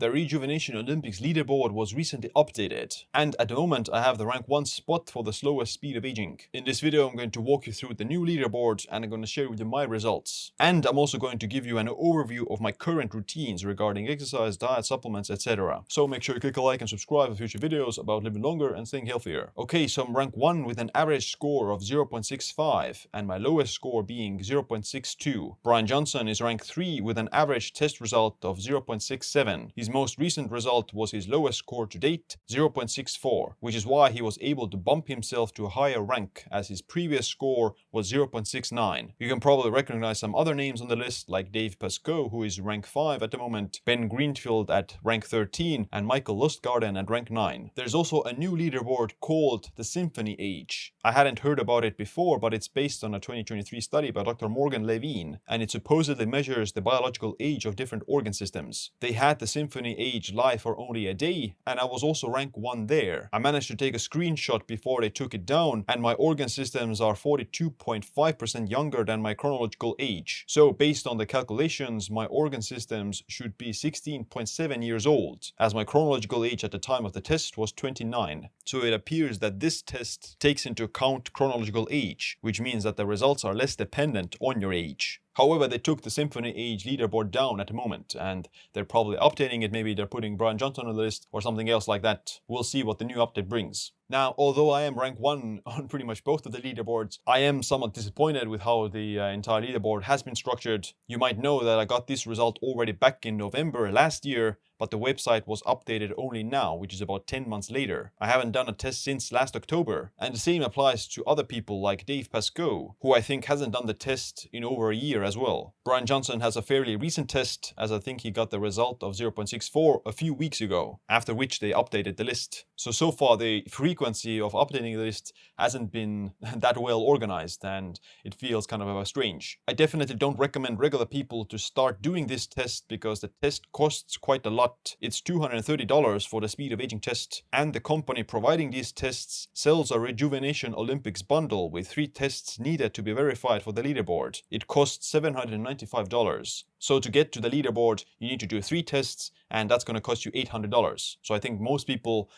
The Rejuvenation Olympics leaderboard was recently updated, and at the moment I have the rank 1 spot for the slowest speed of aging. In this video I'm going to walk you through the new leaderboard and I'm going to share with you my results. And I'm also going to give you an overview of my current routines regarding exercise, diet, supplements, etc. So make sure you click a like and subscribe for future videos about living longer and staying healthier. Okay, so I'm rank 1 with an average score of 0.65 and my lowest score being 0.62. Brian Johnson is rank 3 with an average test result of 0.67. His most recent result was his lowest score to date, 0.64, which is why he was able to bump himself to a higher rank as his previous score was 0.69. You can probably recognize some other names on the list like Dave Pascoe, who is rank 5 at the moment, Ben Greenfield at rank 13, and Michael Lustgarten at rank 9. There's also a new leaderboard called the Symphony Age. I hadn't heard about it before, but it's based on a 2023 study by Dr. Morgan Levine, and it supposedly measures the biological age of different organ systems. They had the Symphony Age live for only a day, and I was also rank 1 there. I managed to take a screenshot before they took it down, and my organ systems are 42.5% younger than my chronological age. So based on the calculations, my organ systems should be 16.7 years old, as my chronological age at the time of the test was 29. So it appears that this test takes into account chronological age, which means that the results are less dependent on your age. However, they took the Symphony Age leaderboard down at the moment, and they're probably updating it. Maybe they're putting Brian Johnson on the list or something else like that. We'll see what the new update brings. Now, although I am rank 1 on pretty much both of the leaderboards, I am somewhat disappointed with how the entire leaderboard has been structured. You might know that I got this result already back in November last year, but the website was updated only now, which is about 10 months later. I haven't done a test since last October, and the same applies to other people like Dave Pascoe, who I think hasn't done the test in over a year as well. Brian Johnson has a fairly recent test, as I think he got the result of 0.64 a few weeks ago, after which they updated the list. So far the frequency of updating the list hasn't been that well organized, and it feels kind of strange. I definitely don't recommend regular people to start doing this test because the test costs quite a lot. It's $230 for the speed of aging test, and the company providing these tests sells a Rejuvenation Olympics bundle with 3 tests needed to be verified for the leaderboard. It costs $795. So to get to the leaderboard, you need to do 3 tests, and that's going to cost you $800. So I think most people,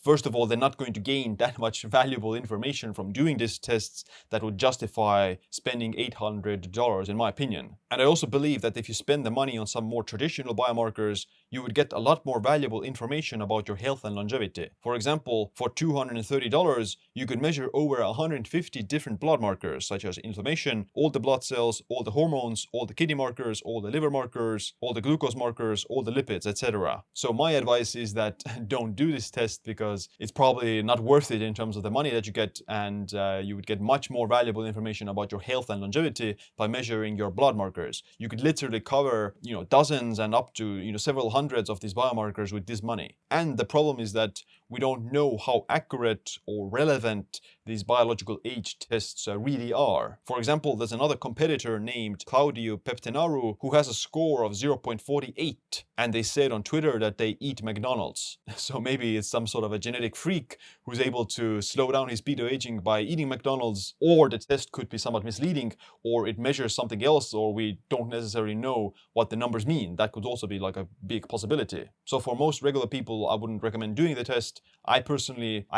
first of all, they're not going to gain that much valuable information from doing these tests that would justify spending $800 in my opinion. And I also believe that if you spend the money on some more traditional biomarkers, you would get a lot more valuable information about your health and longevity. For example, for $230, you could measure over 150 different blood markers, such as inflammation, all the blood cells, all the hormones, all the kidney markers, all the liver markers, all the glucose markers, all the lipids, etc. So my advice is that don't do this test because it's probably not worth it in terms of the money that you get, and you would get much more valuable information about your health and longevity by measuring your blood markers. You could literally cover, dozens and up to, several hundreds of these biomarkers with this money. And the problem is that we don't know how accurate or relevant these biological age tests really are. For example, there's another competitor named Claudio Peptenaru who has a score of 0.48, and they said on Twitter that they eat McDonald's. So maybe it's some sort of a genetic freak who's able to slow down his speed of aging by eating McDonald's, or the test could be somewhat misleading, or it measures something else, or we don't necessarily know what the numbers mean. That could also be like a big possibility. So for most regular people, I wouldn't recommend doing the test. I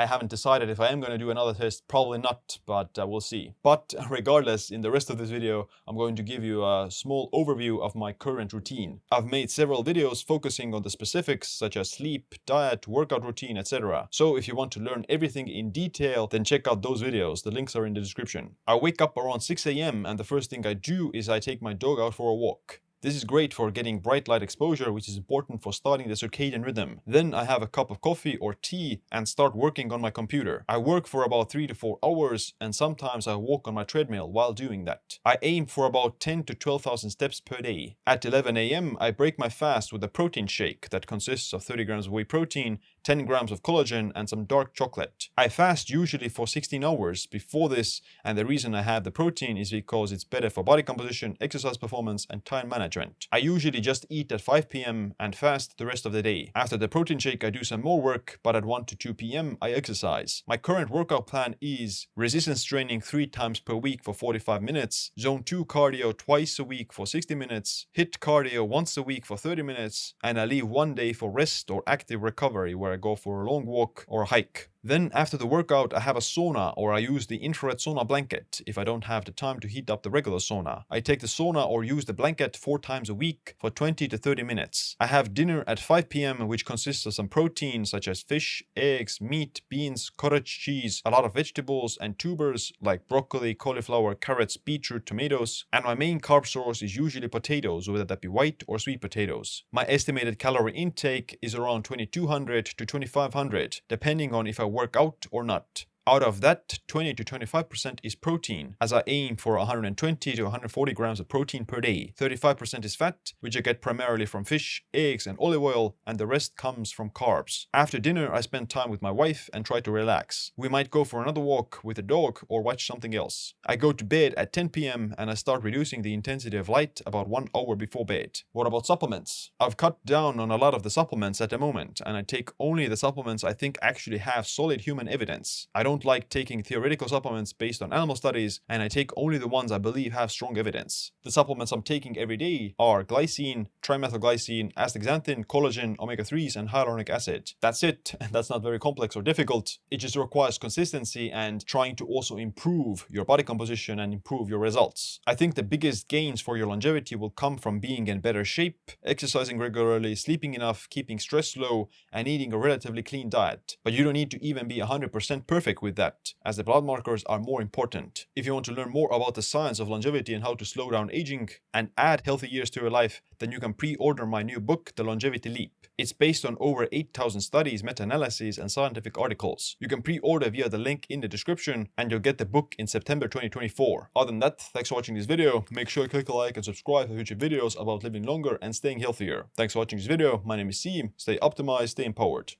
haven't decided if I am going to do another test. Probably not, but we'll see. But regardless, in the rest of this video, I'm going to give you a small overview of my current routine. I've made several videos focusing on the specifics such as sleep, diet, workout routine, etc. So if you want to learn everything in detail, then check out those videos. The links are in the description. I wake up around 6 a.m. and the first thing I do is I take my dog out for a walk. This is great for getting bright light exposure, which is important for starting the circadian rhythm. Then I have a cup of coffee or tea and start working on my computer. I work for about 3 to 4 hours, and sometimes I walk on my treadmill while doing that. I aim for about 10 to 12,000 steps per day. At 11 a.m. I break my fast with a protein shake that consists of 30 grams of whey protein, 10 grams of collagen, and some dark chocolate. I fast usually for 16 hours before this, and the reason I have the protein is because it's better for body composition, exercise performance, and time management. I usually just eat at 5 p.m. and fast the rest of the day. After the protein shake, I do some more work, but at 1 to 2 p.m. I exercise. My current workout plan is resistance training 3 times per week for 45 minutes, zone 2 cardio twice a week for 60 minutes, HIIT cardio once a week for 30 minutes, and I leave one day for rest or active recovery where I go for a long walk or a hike. Then after the workout, I have a sauna, or I use the infrared sauna blanket if I don't have the time to heat up the regular sauna. I take the sauna or use the blanket 4 times a week for 20 to 30 minutes. I have dinner at 5 p.m. which consists of some protein such as fish, eggs, meat, beans, cottage cheese, a lot of vegetables and tubers like broccoli, cauliflower, carrots, beetroot, tomatoes, and my main carb source is usually potatoes, whether that be white or sweet potatoes. My estimated calorie intake is around 2200 to 2500 depending on if I work out or not. Out of that, 20 to 25% is protein, as I aim for 120 to 140 grams of protein per day. 35% is fat, which I get primarily from fish, eggs, and olive oil, and the rest comes from carbs. After dinner, I spend time with my wife and try to relax. We might go for another walk with the dog or watch something else. I go to bed at 10 p.m. and I start reducing the intensity of light about 1 hour before bed. What about supplements? I've cut down on a lot of the supplements at the moment, and I take only the supplements I think actually have solid human evidence. I don't like taking theoretical supplements based on animal studies, and I take only the ones I believe have strong evidence. The supplements I'm taking every day are glycine, trimethylglycine, astaxanthin, collagen, omega-3s, and hyaluronic acid. That's it, and that's not very complex or difficult. It just requires consistency and trying to also improve your body composition and improve your results. I think the biggest gains for your longevity will come from being in better shape, exercising regularly, sleeping enough, keeping stress low, and eating a relatively clean diet. But you don't need to even be 100% perfect with that, as the blood markers are more important. If you want to learn more about the science of longevity and how to slow down aging and add healthy years to your life, then you can pre-order my new book, The Longevity Leap. It's based on over 8,000 studies, meta-analyses, and scientific articles. You can pre-order via the link in the description, and you'll get the book in September 2024. Other than that, thanks for watching this video. Make sure you click a like and subscribe for future videos about living longer and staying healthier. Thanks for watching this video. My name is Siim. Stay optimized, stay empowered.